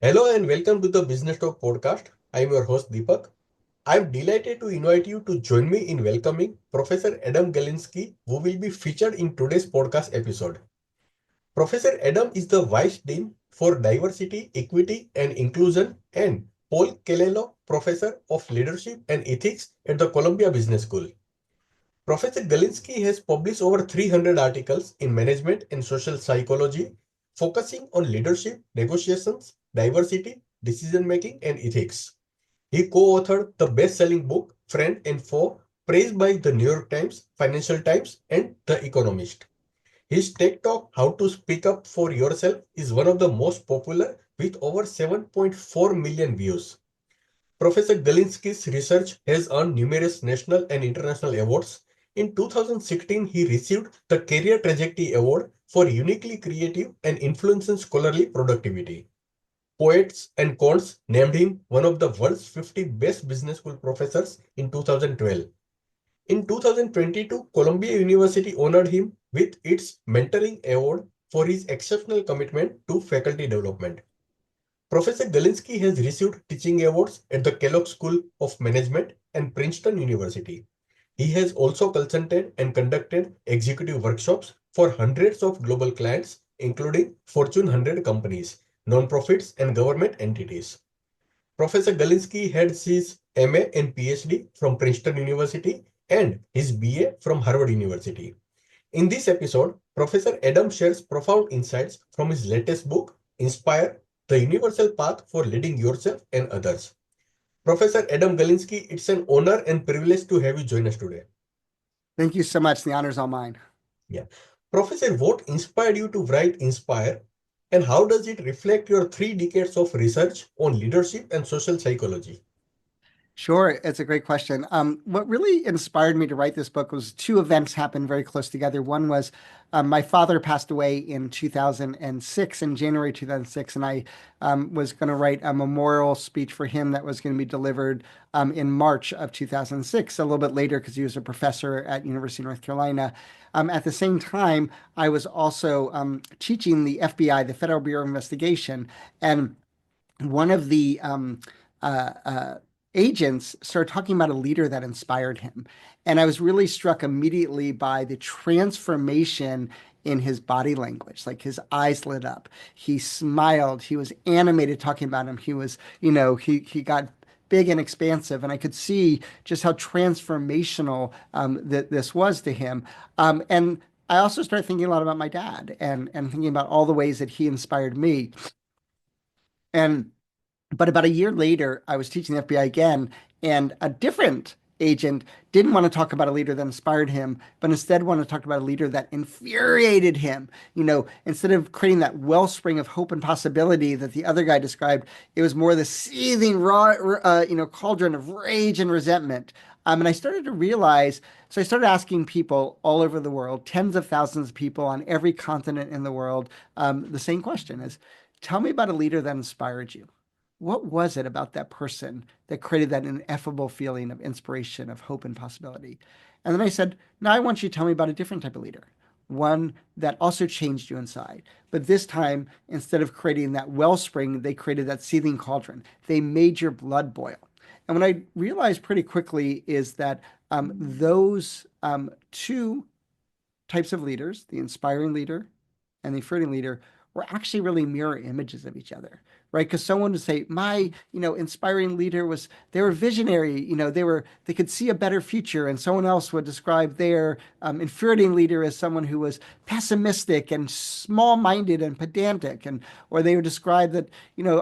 Hello and welcome to the Business Talk podcast. I am your host Deepak. I am delighted to invite you to join me in welcoming Professor Adam Galinsky, who will be featured in today's podcast episode. Professor Adam is the Vice Dean for Diversity, Equity and Inclusion and Paul Calello Professor of Leadership and Ethics at the Columbia Business School. Professor Galinsky has published over 300 articles in management and social psychology, focusing on leadership, negotiations, diversity, decision making, and ethics. He co-authored the best-selling book Friend and Foe, praised by the New York Times, Financial Times, and The Economist. His TED Talk, How to Speak Up for Yourself, is one of the most popular with over 7.4 million views. Professor Galinsky's research has earned numerous national and international awards. In 2016, he received the Career Trajectory Award for uniquely creative and influential scholarly productivity. Poets and Cons named him one of the world's 50 best business school professors in 2012. In 2022, Columbia University honored him with its Mentoring Award for his exceptional commitment to faculty development. Professor Galinsky has received teaching awards at the Kellogg School of Management and Princeton University. He has also consulted and conducted executive workshops for hundreds of global clients, including Fortune 100 companies, non-profits, and government entities. Professor Galinsky had his MA and PhD from Princeton University and his BA from Harvard University. In this episode, Professor Adam shares profound insights from his latest book, Inspire, The Universal Path for Leading Yourself and Others. Professor Adam Galinsky, it's an honor and privilege to have you join us today. Thank you so much. The honor's all mine. Yeah. Professor, what inspired you to write Inspire, and how does it reflect your 3 decades of research on leadership and social psychology? Sure, it's a great question. What really inspired me to write this book was two events happened very close together. One was my father passed away in 2006, in January 2006, and I was going to write a memorial speech for him that was going to be delivered in March of 2006, a little bit later because he was a professor at University of North Carolina. At the same time, I was also teaching the FBI, the Federal Bureau of Investigation, and one of the agents started talking about a leader that inspired him. And I was really struck immediately by the transformation in his body language. Like his eyes lit up. He smiled. He was animated talking about him. He was, he got big and expansive. And I could see just how transformational this was to him. And I also started thinking a lot about my dad and thinking about all the ways that he inspired me. But about a year later, I was teaching the FBI again, and a different agent didn't want to talk about a leader that inspired him, but instead wanted to talk about a leader that infuriated him. Instead of creating that wellspring of hope and possibility that the other guy described, it was more the seething raw, cauldron of rage and resentment. And I started to realize, so I started asking people all over the world, tens of thousands of people on every continent in the world, the same question is, tell me about a leader that inspired you. What was it about that person that created that ineffable feeling of inspiration, of hope and possibility? And then I said, now I want you to tell me about a different type of leader, one that also changed you inside. But this time, instead of creating that wellspring, they created that seething cauldron. They made your blood boil. And what I realized pretty quickly is that those two types of leaders, the inspiring leader and the infuriating leader, were actually really mirror images of each other, right? Because someone would say, my, inspiring leader they were visionary, they could see a better future. And someone else would describe their infuriating leader as someone who was pessimistic and small-minded and pedantic. Or they would describe that,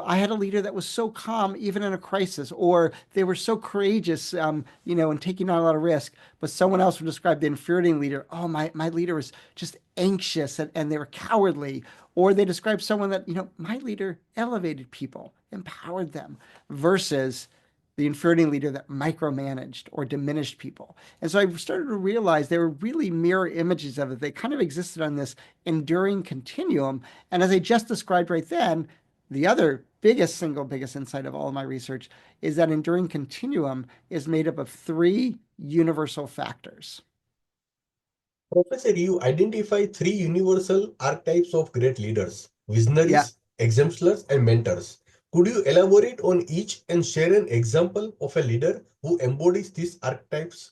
I had a leader that was so calm, even in a crisis, or they were so courageous, and taking on a lot of risk. But someone else would describe the infuriating leader, oh, my leader was just anxious and they were cowardly. Or they describe someone that, my leader elevated people, empowered them, versus the infuriating leader that micromanaged or diminished people. And so I started to realize they were really mirror images of it. They kind of existed on this enduring continuum. And as I just described right then, the other single biggest insight of all of my research is that enduring continuum is made up of 3 universal factors. Professor, you identify 3 universal archetypes of great leaders: Yeah. visionaries, exemplars, and mentors. Could you elaborate on each and share an example of a leader who embodies these archetypes?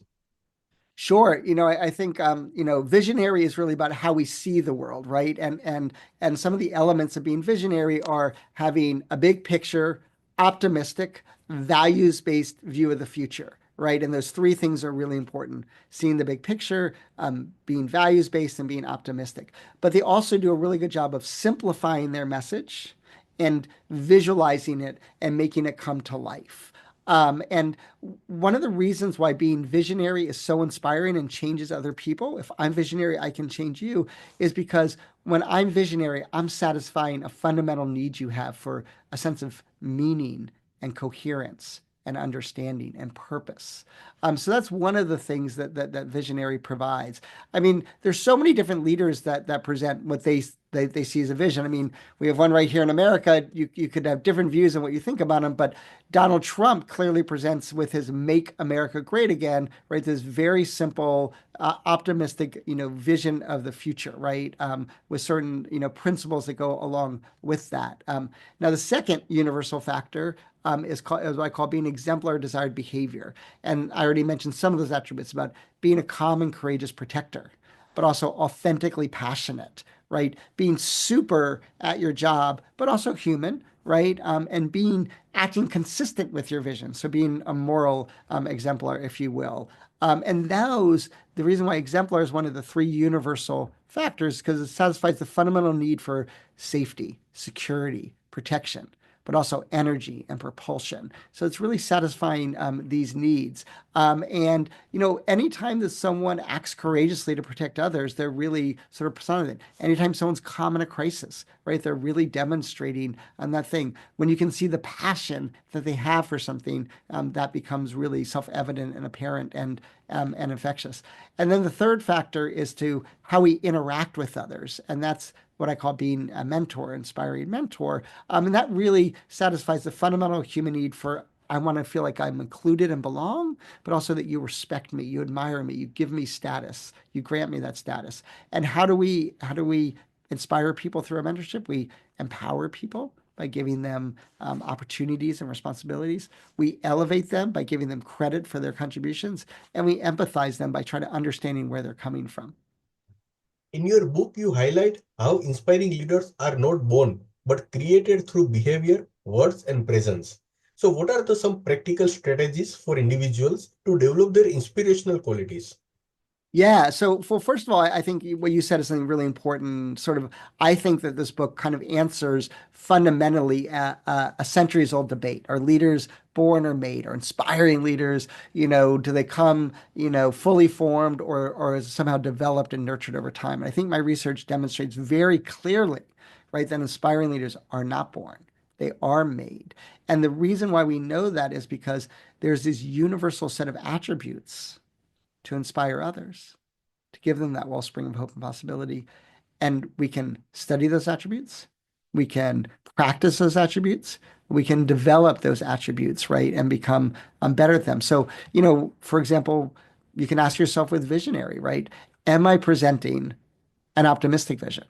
Sure. I think, visionary is really about how we see the world, right? And some of the elements of being visionary are having a big picture, optimistic, values-based view of the future, right? And those three things are really important: seeing the big picture, being values-based, and being optimistic. But they also do a really good job of simplifying their message and visualizing it and making it come to life. And one of the reasons why being visionary is so inspiring and changes other people, if I'm visionary, I can change you, is because when I'm visionary, I'm satisfying a fundamental need you have for a sense of meaning and coherence and understanding and purpose. So that's one of the things that visionary provides. I mean, there's so many different leaders that present what they see as a vision. I mean, we have one right here in America. You could have different views on what you think about him, but Donald Trump clearly presents with his "Make America Great Again," right? This very simple, optimistic, vision of the future, right? With certain, principles that go along with that. Now, the second universal factor is what I call being exemplar desired behavior. And I already mentioned some of those attributes about being a calm and courageous protector, but also authentically passionate, right? Being super at your job, but also human, right? And acting consistent with your vision. So being a moral exemplar, if you will. And the reason why exemplar is one of the three universal factors, because it satisfies the fundamental need for safety, security, protection, but also energy and propulsion. So it's really satisfying these needs. And, anytime that someone acts courageously to protect others, they're really sort of personified. Anytime someone's calm in a crisis, right, they're really demonstrating on that thing. When you can see the passion that they have for something, that becomes really self-evident and apparent and infectious. And then the third factor is to how we interact with others. And that's what I call being a mentor, inspiring mentor. And that really satisfies the fundamental human need for, I want to feel like I'm included and belong, but also that you respect me, you admire me, you give me status, you grant me that status. And how do we inspire people through our mentorship? We empower people by giving them opportunities and responsibilities. We elevate them by giving them credit for their contributions, and we empathize them by trying to understanding where they're coming from. In your book, you highlight how inspiring leaders are not born, but created through behavior, words, and presence. So, what are some practical strategies for individuals to develop their inspirational qualities? Yeah. So, well, first of all, I think what you said is something really important. Sort of, I think that this book kind of answers fundamentally a centuries-old debate. Are leaders born or made? Are inspiring leaders, do they come, fully formed, or is it somehow developed and nurtured over time? And I think my research demonstrates very clearly, right, that inspiring leaders are not born. They are made. And the reason why we know that is because there's this universal set of attributes to inspire others, to give them that wellspring of hope and possibility. And we can study those attributes. We can practice those attributes. We can develop those attributes, right, and become better at them. So, for example, you can ask yourself with visionary, right? Am I presenting an optimistic vision?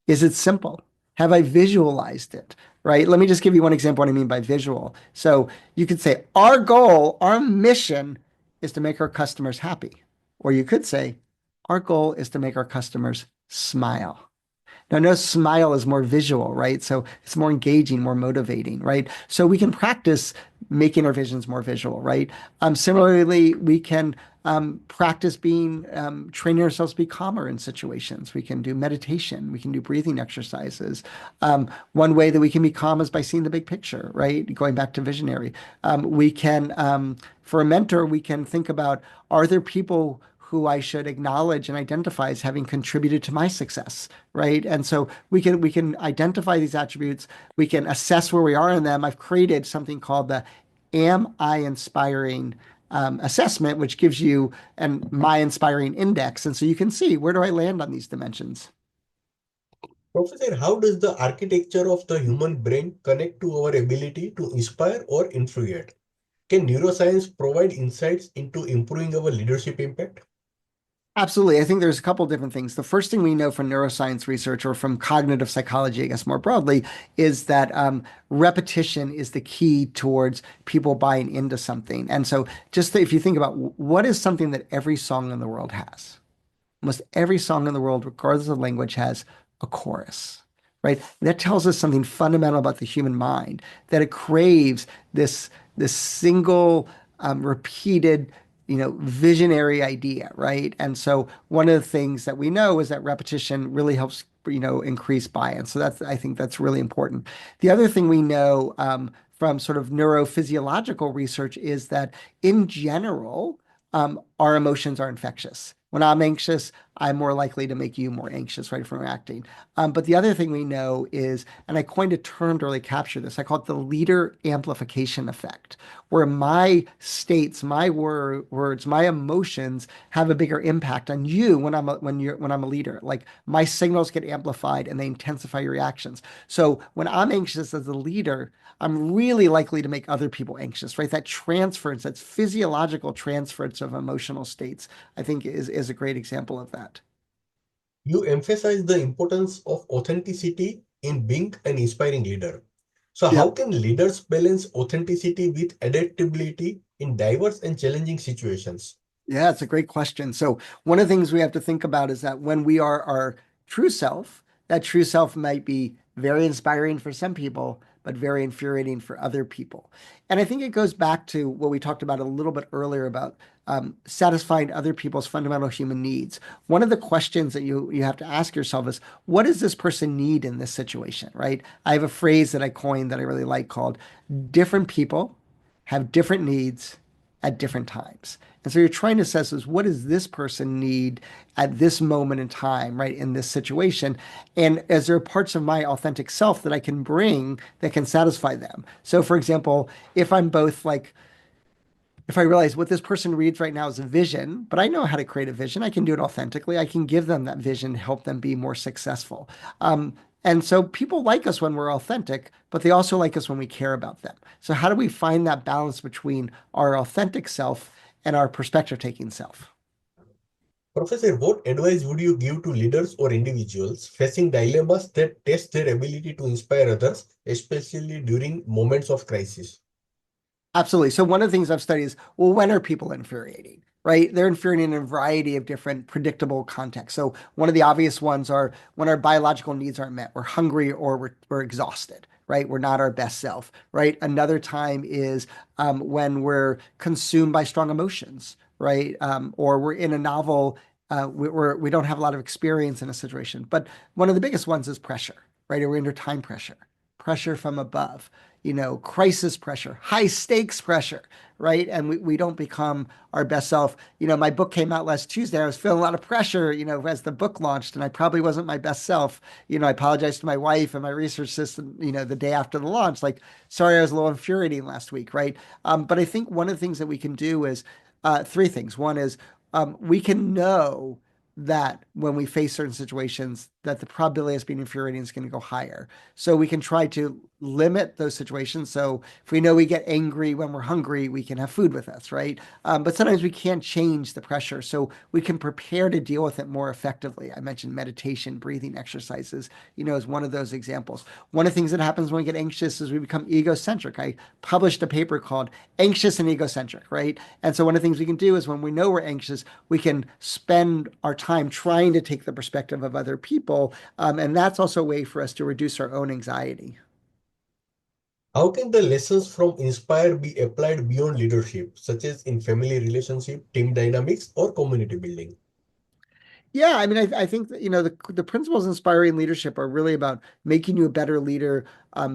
Is it simple? Have I visualized it? Right? Let me just give you one example what I mean by visual. So you could say, our goal, our mission is to make our customers happy. Or you could say, our goal is to make our customers smile. Now, no, smile is more visual, right? So it's more engaging, more motivating, right? So we can practice making our visions more visual, right? Similarly, we can practice training ourselves to be calmer in situations. We can do meditation. We can do breathing exercises. One way that we can be calm is by seeing the big picture, right? Going back to visionary. For a mentor, we can think about, are there people who I should acknowledge and identify as having contributed to my success, right? And so we can identify these attributes. We can assess where we are in them. I've created something called the Am I Inspiring assessment, which gives you my inspiring index. And so you can see, where do I land on these dimensions? Professor, how does the architecture of the human brain connect to our ability to inspire or infuriate? Can neuroscience provide insights into improving our leadership impact? Absolutely. I think there's a couple different things. The first thing we know from neuroscience research or from cognitive psychology, I guess more broadly, is that repetition is the key towards people buying into something. And so, just if you think about what is something that every song in the world has, almost every song in the world, regardless of language, has a chorus, right? That tells us something fundamental about the human mind, that it craves this single, repeated, visionary idea, right? And so one of the things that we know is that repetition really helps, increase buy-in. So I think that's really important. The other thing we know from sort of neurophysiological research is that in general, our emotions are infectious. When I'm anxious, I'm more likely to make you more anxious, right, from reacting. But the other thing we know is, and I coined a term to really capture this, I call it the leader amplification effect, where my states, my words, my emotions have a bigger impact on you when I'm a leader. Like my signals get amplified and they intensify your reactions. So when I'm anxious as a leader, I'm really likely to make other people anxious, right? That transference, that's physiological transference of emotional states, I think is a great example of that. You emphasize the importance of authenticity in being an inspiring leader. So, Yeah. how can leaders balance authenticity with adaptability in diverse and challenging situations? Yeah, it's a great question. So one of the things we have to think about is that when we are our true self, that true self might be very inspiring for some people, but very infuriating for other people. And I think it goes back to what we talked about a little bit earlier about satisfying other people's fundamental human needs. One of the questions that you have to ask yourself is, what does this person need in this situation, right? I have a phrase that I coined that I really like called different people have different needs at different times. And so you're trying to assess is what does this person need at this moment in time, right, in this situation? And is there parts of my authentic self that I can bring that can satisfy them? So for example, if I'm both like, if I realize what this person reads right now is a vision, but I know how to create a vision, I can do it authentically. I can give them that vision, help them be more successful. And so people like us when we're authentic, but they also like us when we care about them. So how do we find that balance between our authentic self and our perspective taking self? Professor, what advice would you give to leaders or individuals facing dilemmas that test their ability to inspire others, especially during moments of crisis? Absolutely. So one of the things I've studied is, well, when are people infuriating? Right? They're infuriating in a variety of different predictable contexts. So one of the obvious ones are when our biological needs aren't met, we're hungry or we're exhausted, right? We're not our best self, right? Another time is when we're consumed by strong emotions, right? Or we're in a novel, we don't have a lot of experience in a situation. But one of the biggest ones is pressure, right? Or we're under time pressure, pressure from above, crisis pressure, high stakes pressure, right? And we don't become our best self. My book came out last Tuesday. I was feeling a lot of pressure, as the book launched, and I probably wasn't my best self. I apologized to my wife and my research assistant, the day after the launch, like, sorry, I was a little infuriating last week, right? But I think one of the things that we can do is three things. One is we can know that when we face certain situations that the probability of us being infuriating is going to go higher. So we can try to limit those situations. So if we know we get angry when we're hungry, we can have food with us, right? But sometimes we can't change the pressure. So we can prepare to deal with it more effectively. I mentioned meditation, breathing exercises, as one of those examples. One of the things that happens when we get anxious is we become egocentric. I published a paper called Anxious and Egocentric, right? And so one of the things we can do is when we know we're anxious, we can spend our time trying to take the perspective of other people. And that's also a way for us to reduce our own anxiety. How can the lessons from Inspire be applied beyond leadership, such as in family relationship, team dynamics, or community building? Yeah, I mean, I think that, the principles inspiring leadership are really about making you a better leader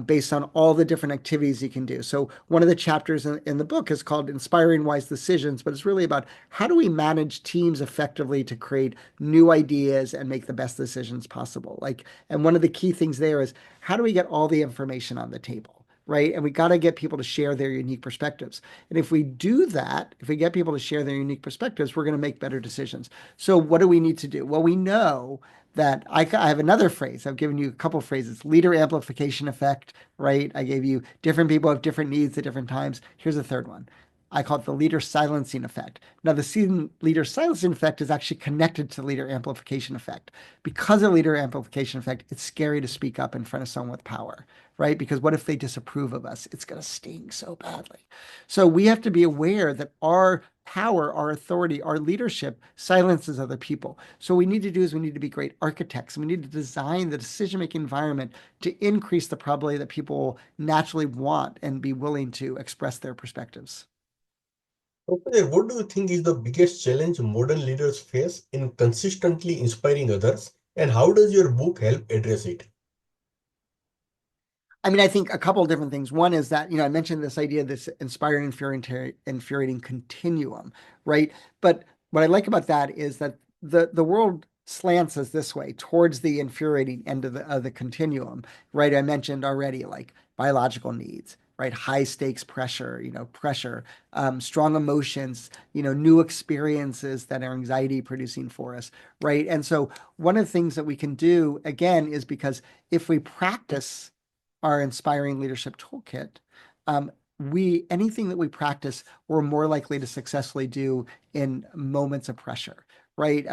based on all the different activities you can do. So one of the chapters in the book is called Inspiring Wise Decisions, but it's really about how do we manage teams effectively to create new ideas and make the best decisions possible. And one of the key things there is how do we get all the information on the table? Right. And we got to get people to share their unique perspectives. And if we do that, if we get people to share their unique perspectives, we're going to make better decisions. So what do we need to do? Well, we know that I have another phrase. I've given you a couple of phrases. Leader amplification effect, right? I gave you different people have different needs at different times. Here's a third one. I call it the leader silencing effect. Now, the leader silencing effect is actually connected to the leader amplification effect. Because of leader amplification effect, it's scary to speak up in front of someone with power, right? Because what if they disapprove of us? It's going to sting so badly. So we have to be aware that our power, our authority, our leadership silences other people. So what we need to do is we need to be great architects. We need to design the decision-making environment to increase the probability that people naturally want and be willing to express their perspectives. Professor, what do you think is the biggest challenge modern leaders face in consistently inspiring others, and how does your book help address it? I mean, I think a couple of different things. One is that, I mentioned this idea of this inspiring, infuriating continuum, right? But what I like about that is that the world slants us this way towards the infuriating end of the continuum, right? I mentioned already, like biological needs, right? High stakes pressure, strong emotions, new experiences that are anxiety producing for us, right? And so one of the things that we can do again is because if we practice our inspiring leadership toolkit, anything that we practice, we're more likely to successfully do in moments of pressure, right?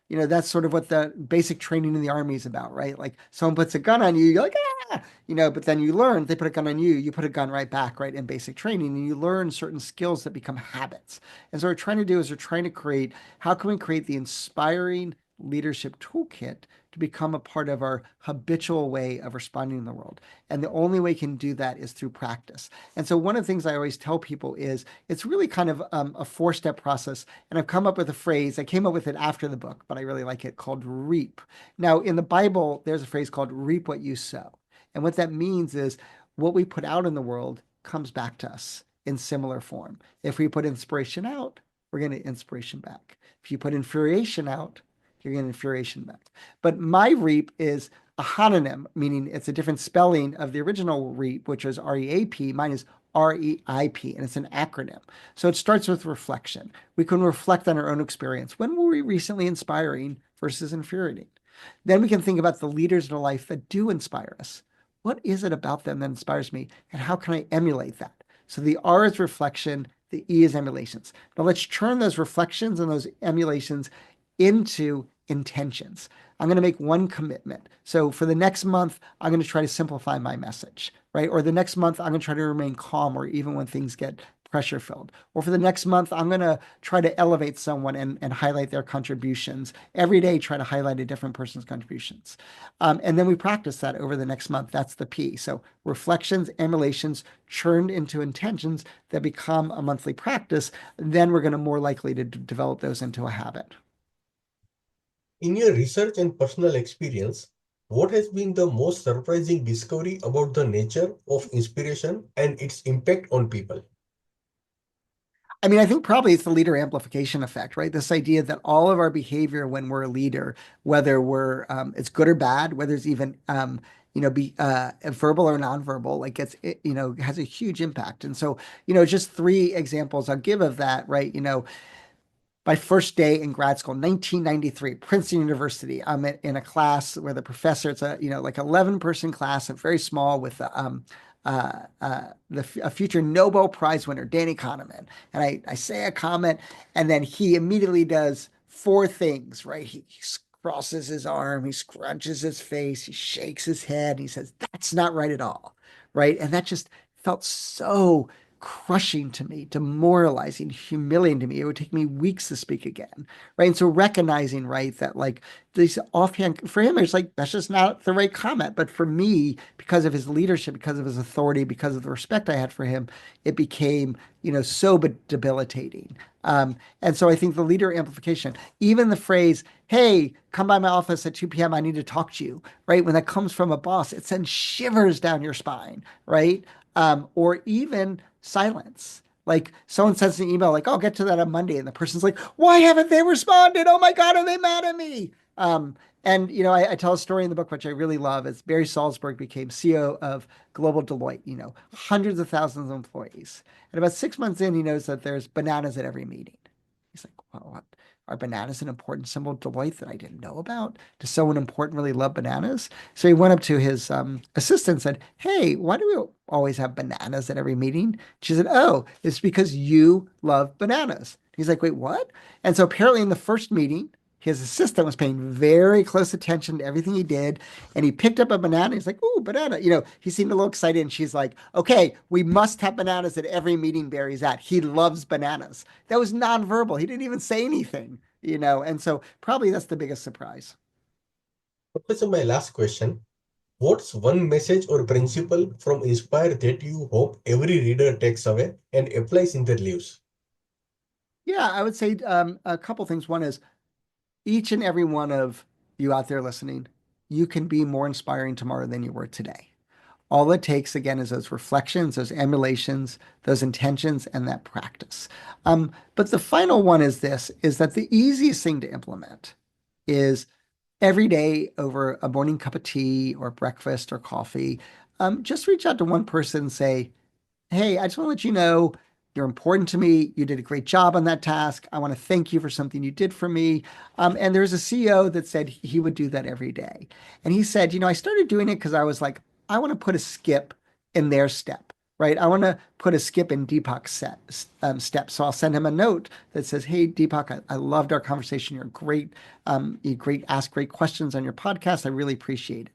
That's sort of what the basic training in the Army is about, right? Like someone puts a gun on you, you're like, ah, but then you learn they put a gun on you, you put a gun right back, right? In basic training, and you learn certain skills that become habits. And so what we're trying to do is we're trying to create, how can we create the inspiring leadership toolkit to become a part of our habitual way of responding in the world? And the only way we can do that is through practice. And so one of the things I always tell people is it's really kind of a four-step process. And I've come up with a phrase, I came up with it after the book, but I really like it, called REAP. Now, in the Bible, there's a phrase called reap what you sow. And what that means is what we put out in the world comes back to us in similar form. If we put inspiration out, we're going to get inspiration back. If you put infuriation out, you're getting infuriation back. But my REAP is a homonym, meaning it's a different spelling of the original REAP, which was REAP. Mine is REIP, and it's an acronym. So it starts with reflection. We can reflect on our own experience. When were we recently inspiring versus infuriating? Then we can think about the leaders in our life that do inspire us. What is it about them that inspires me, and how can I emulate that? So the R is reflection, the E is emulations. Now let's turn those reflections and those emulations into intentions. I'm going to make one commitment. So for the next month, I'm going to try to simplify my message, right? Or the next month, I'm going to try to remain calm, or even when things get pressure filled. Or for the next month, I'm going to try to elevate someone and highlight their contributions. Every day, try to highlight a different person's contributions. And then we practice that over the next month. That's the P. So reflections, emulations, churned into intentions that become a monthly practice. Then we're going to more likely to develop those into a habit. In your research and personal experience, what has been the most surprising discovery about the nature of inspiration and its impact on people? I mean, I think probably it's the leader amplification effect, right? This idea that all of our behavior when we're a leader, whether it's good or bad, whether it's even, be verbal or nonverbal, like has a huge impact. And so, just three examples I'll give of that, right? My first day in grad school, 1993, Princeton University. I'm in a class where the professor, it's a, like 11-person class, and very small, with a future Nobel Prize winner, Danny Kahneman. And I say a comment, and then he immediately does four things, right? He crosses his arm, he scrunches his face, he shakes his head, and he says, "That's not right at all." Right. And that just felt so crushing to me, demoralizing, humiliating to me. It would take me weeks to speak again, right? And so recognizing, right, that like these offhand, for him, it's like, that's just not the right comment. But for me, because of his leadership, because of his authority, because of the respect I had for him, it became, so debilitating. And so I think the leader amplification, even the phrase, "Hey, come by my office at 2 p.m. I need to talk to you," right? When that comes from a boss, it sends shivers down your spine, right? Or even silence. Like someone sends an email like, "I'll get to that on Monday," and the person's like, "Why haven't they responded? Oh my God, are they mad at me?" And I tell a story in the book, which I really love. Is Barry Salzberg became CEO of Global Deloitte, hundreds of thousands of employees. And about 6 months in, he knows that there's bananas at every meeting. He's like, "Well, are bananas an important symbol of delight that I didn't know about? Does someone important really love bananas? So he went up to his assistant and said, hey, why do we always have bananas at every meeting? She said, oh, it's because you love bananas. He's like, wait, what? And so apparently in the first meeting, his assistant was paying very close attention to everything he did. And he picked up a banana. He's like, ooh, banana. He seemed a little excited. And she's like, okay, we must have bananas at every meeting Barry's at. He loves bananas. That was nonverbal. He didn't even say anything. And so probably that's the biggest surprise. Professor, my last question. What's one message or principle from Inspire that you hope every reader takes away and applies in their lives? Yeah, I would say a couple things. One is each and every one of you out there listening, you can be more inspiring tomorrow than you were today. All it takes, again, is those reflections, those emulations, those intentions, and that practice. But the final one is this, is that the easiest thing to implement is every day over a morning cup of tea or breakfast or coffee, just reach out to one person and say, hey, I just want to let you know you're important to me. You did a great job on that task. I want to thank you for something you did for me. And there's a CEO that said he would do that every day. And he said, I started doing it because I was like, I want to put a skip in their step, right? I want to put a skip in Deepak's step. So I'll send him a note that says, hey, Deepak, I loved our conversation. You're great. Ask great questions on your podcast. I really appreciate it.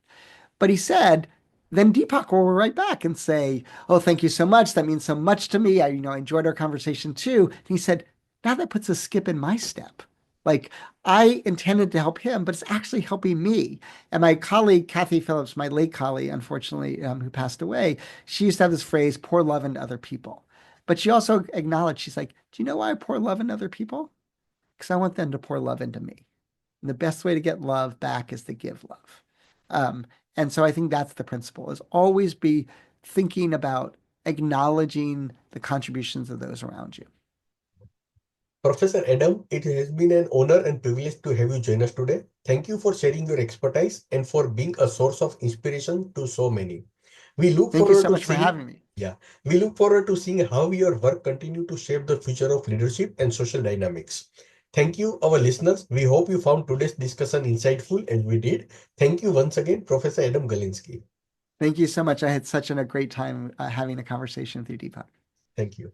But he said, then Deepak will write back and say, oh, thank you so much. That means so much to me. I enjoyed our conversation too. And he said, now that puts a skip in my step. Like I intended to help him, but it's actually helping me. And my colleague, Kathy Phillips, my late colleague, unfortunately, who passed away, she used to have this phrase, pour love into other people. But she also acknowledged, she's like, do you know why I pour love into other people? Because I want them to pour love into me. And the best way to get love back is to give love. Um, and so I think that's the principle, is always be thinking about acknowledging the contributions of those around you. Professor Adam, it has been an honor and privilege to have you join us today. Thank you for sharing your expertise and for being a source of inspiration to so many. We look Thank you forward so to much for seeing, having me. yeah, we look forward to seeing how your work continue to shape the future of leadership and social dynamics. Thank you, our listeners. We hope you found today's discussion insightful, and we did. Thank you once again, Professor Adam Galinsky. Thank you so much. I had such a great time having a conversation with you, Deepak. Thank you.